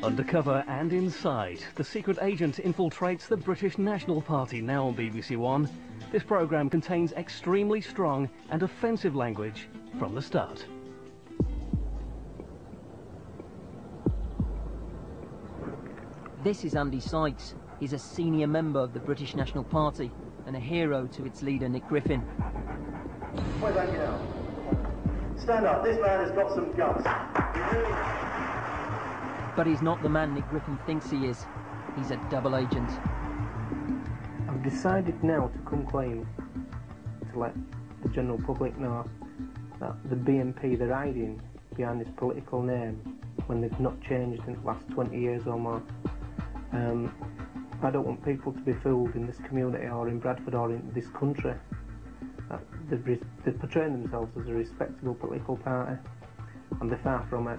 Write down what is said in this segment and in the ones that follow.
Undercover and inside, the secret agent infiltrates the British National Party, now on BBC One. This programme contains extremely strong and offensive language from the start. This is Andy Sykes. He's a senior member of the British National Party and a hero to its leader, Nick Griffin. Wait back now. Stand up. This man has got some guts. But he's not the man Nick Griffin thinks he is. He's a double agent. I've decided now to come clean, to let the general public know that the BNP, they're hiding behind this political name when they've not changed in the last 20 years or more. I don't want people to be fooled in this community or in Bradford or in this country. They're portraying themselves as a respectable political party, and they're far from it.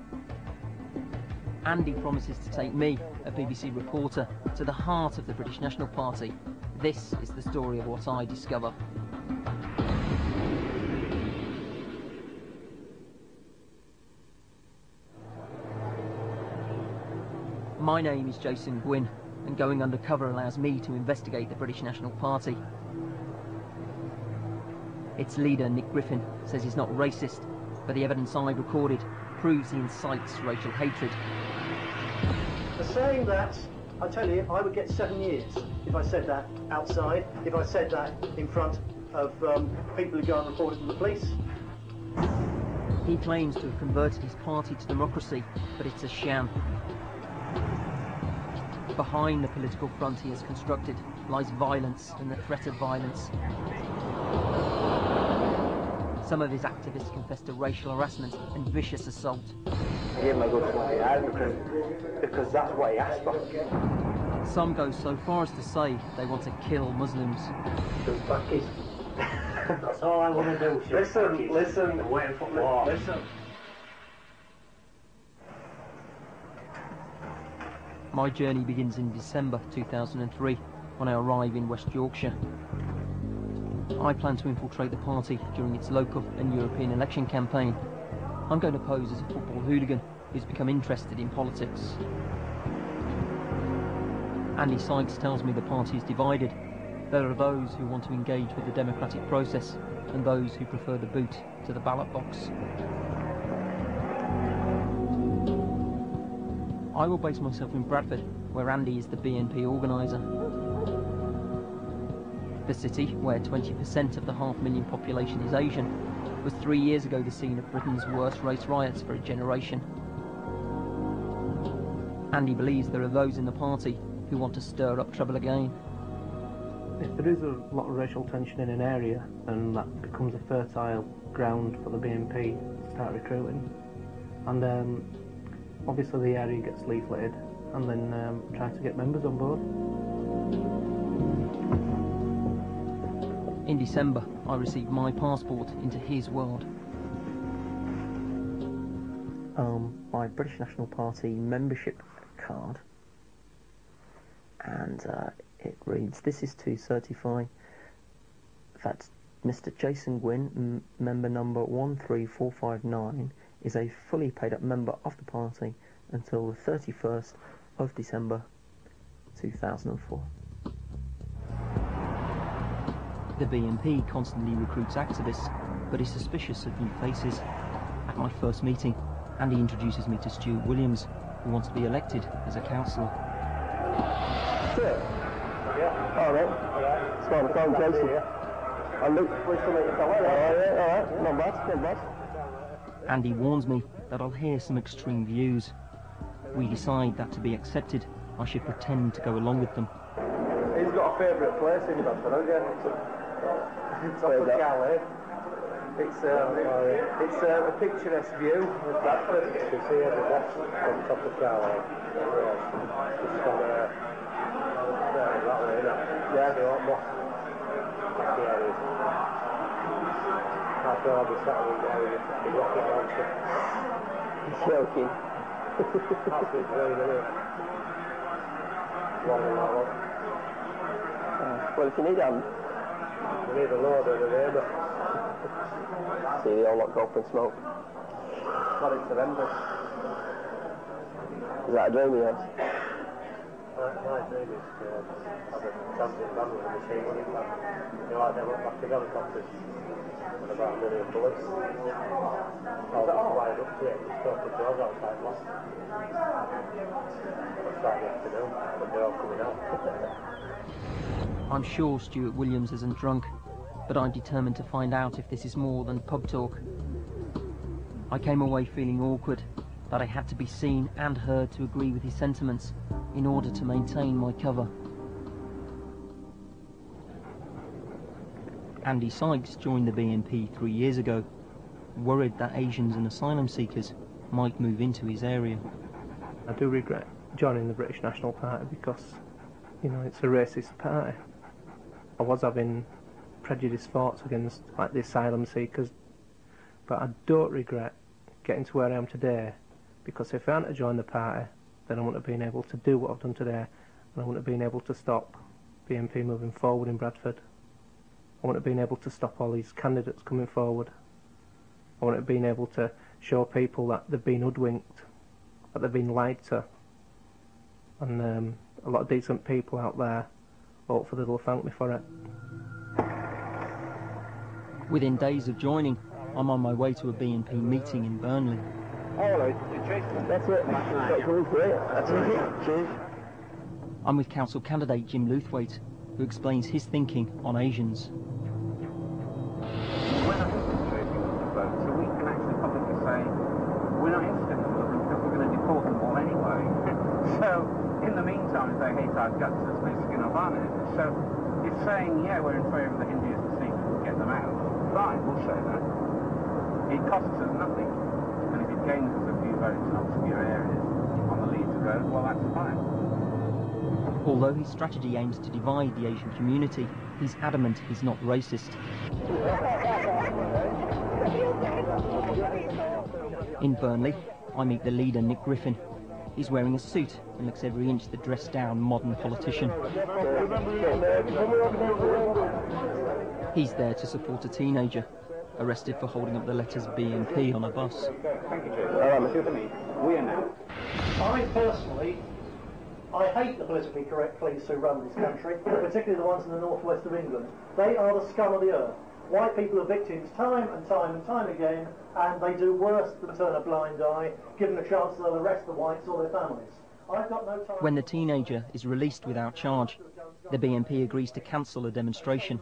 Andy promises to take me, a BBC reporter, to the heart of the British National Party. This is the story of what I discover. My name is Jason Gwynn, and going undercover allows me to investigate the British National Party. Its leader, Nick Griffin, says he's not racist, but the evidence I've recorded proves he incites racial hatred. For saying that, I tell you, I would get 7 years if I said that outside, if I said that in front of people who go and report it to the police. He claims to have converted his party to democracy, but it's a sham. Behind the political front he has constructed lies violence and the threat of violence. Some of his activists confess to racial harassment and vicious assault. I gave him a good 20 yards because that's what he asked for. Some go so far as to say they want to kill Muslims. That's all I want to do. Listen. I'm waiting for war. Listen. My journey begins in December 2003 when I arrive in West Yorkshire. I plan to infiltrate the party during its local and European election campaign. I'm going to pose as a football hooligan who's become interested in politics. Andy Sykes tells me the party is divided. There are those who want to engage with the democratic process and those who prefer the boot to the ballot box. I will base myself in Bradford, where Andy is the BNP organiser. The city, where 20% of the 500,000 population is Asian, was 3 years ago the scene of Britain's worst race riots for a generation. Andy believes there are those in the party who want to stir up trouble again. If there is a lot of racial tension in an area, then that becomes a fertile ground for the BNP to start recruiting. And obviously the area gets leafleted and then try to get members on board. In December, I received my passport into his world. My British National Party membership card, and it reads, "This is to certify that Mr. Jason Gwynn, member number 13459, is a fully paid up member of the party until the 31st of December 2004. The BNP constantly recruits activists, but is suspicious of new faces. At my first meeting, Andy introduces me to Stuart Williams, who wants to be elected as a councillor. Alright. Smart phone, Jason. And Luke, pleased to meet you, fella. Alright. Not bad. Andy warns me that I'll hear some extreme views. We decide that to be accepted, I should pretend to go along with them. He's got a favourite place in Bradford, hasn't he? It's off the charade. It's a picturesque view of Bradford. You can see every box from top of charade. Just got that way, isn't it? Yeah, the old box. That's the area. I feel I'll be sat with the rocket launcher. He's joking. Absolutely brilliant, isn't it? Long and long. Well, if you need We need a load over there, but see the old lot go up and smoke. God, it's horrendous. Is that a dream you have? My dream is to have a transit van with a machine on it, like them like the helicopters, with about 1 million bullets. I'll just fly up to it and stop the doors outside lost. That's Friday afternoon, but they're all coming out. I'm sure Stuart Williams isn't drunk, but I'm determined to find out if this is more than pub talk. I came away feeling awkward, that I had to be seen and heard to agree with his sentiments in order to maintain my cover. Andy Sykes joined the BNP 3 years ago, worried that Asians and asylum seekers might move into his area. I do regret joining the British National Party because, you know, it's a racist party. I was having prejudiced thoughts against, like, the asylum seekers, but I don't regret getting to where I am today, because if I hadn't joined the party, then I wouldn't have been able to do what I've done today, and I wouldn't have been able to stop BNP moving forward in Bradford. I wouldn't have been able to stop all these candidates coming forward. I wouldn't have been able to show people that they've been hoodwinked, that they've been lied to. And a lot of decent people out there, hopefully they'll thank me for it. Within days of joining, I'm on my way to a BNP meeting in Burnley. That's it. That's it. Cheers. I'm with council candidate Jim Luthwaite, who explains his thinking on Asians. We're not infiltrating the vote, so we can actually publicly say we're not interested in the Muslims because we're going to deport them all anyway. So, in the meantime, if they hate our guts, there's no skin off our noses. So, it's saying, yeah, we're in favour of the Hindus and Sikhs, we'll get them out. Fine, we'll say that. It costs us nothing. And if it gains us a few votes in obscure areas on the Leeds Road, well, that's fine. Although his strategy aims to divide the Asian community, he's adamant he's not racist. In Burnley, I meet the leader, Nick Griffin. He's wearing a suit and looks every inch the dressed-down modern politician. He's there to support a teenager, arrested for holding up the letters BNP on a bus. Thank you, Jay. We are now. I personally, I hate the politically correct police who run this country, particularly the ones in the northwest of England. They are the scum of the earth. White people are victims time and time and time again, and they do worse than turn a blind eye, given a chance they'll arrest the whites or their families. I've got no time. When the teenager is released without charge, the BNP agrees to cancel a demonstration.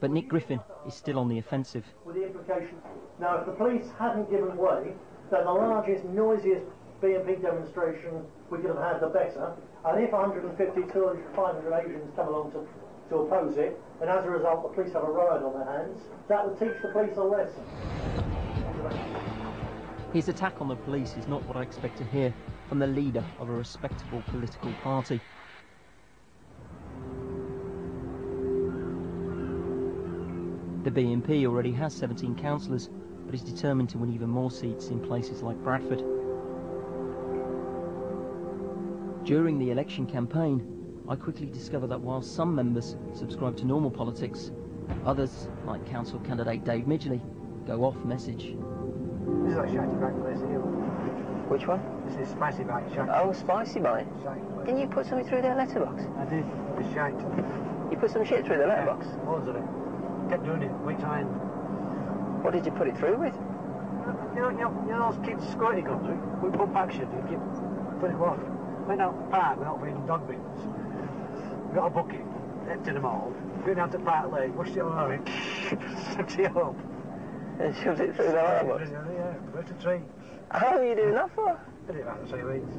But Nick Griffin is still on the offensive. With the implication, now if the police hadn't given way, then the largest, noisiest BNP demonstration we could have had, the better. And if 150, 200, 500 Asians come along to oppose it, and as a result the police have a riot on their hands, that would teach the police a lesson. His attack on the police is not what I expect to hear from the leader of a respectable political party. The BNP already has 17 councillors, but is determined to win even more seats in places like Bradford. During the election campaign, I quickly discovered that while some members subscribe to normal politics, others, like council candidate Dave Midgley, go off message. This is like Shaggy Bite place here. Which one? This is Spicy Bite, Shaggy. Oh, Spicy Bite. Didn't you put something through their letterbox? I did. It's shite. You put some shit through their letterbox? Yeah, loads of it. Kept doing it, which time. What did you put it through with? You know those kids squirting guns? We put action and keep putting them off. Went out the park without being dog bins. We got a bucket, emptied them all. Went down to Park Lake, pushed it all over it, sucked it up. And shoved it through their letterbox? Yeah, went to tree. How long are you doing that for? Did it about 3 weeks.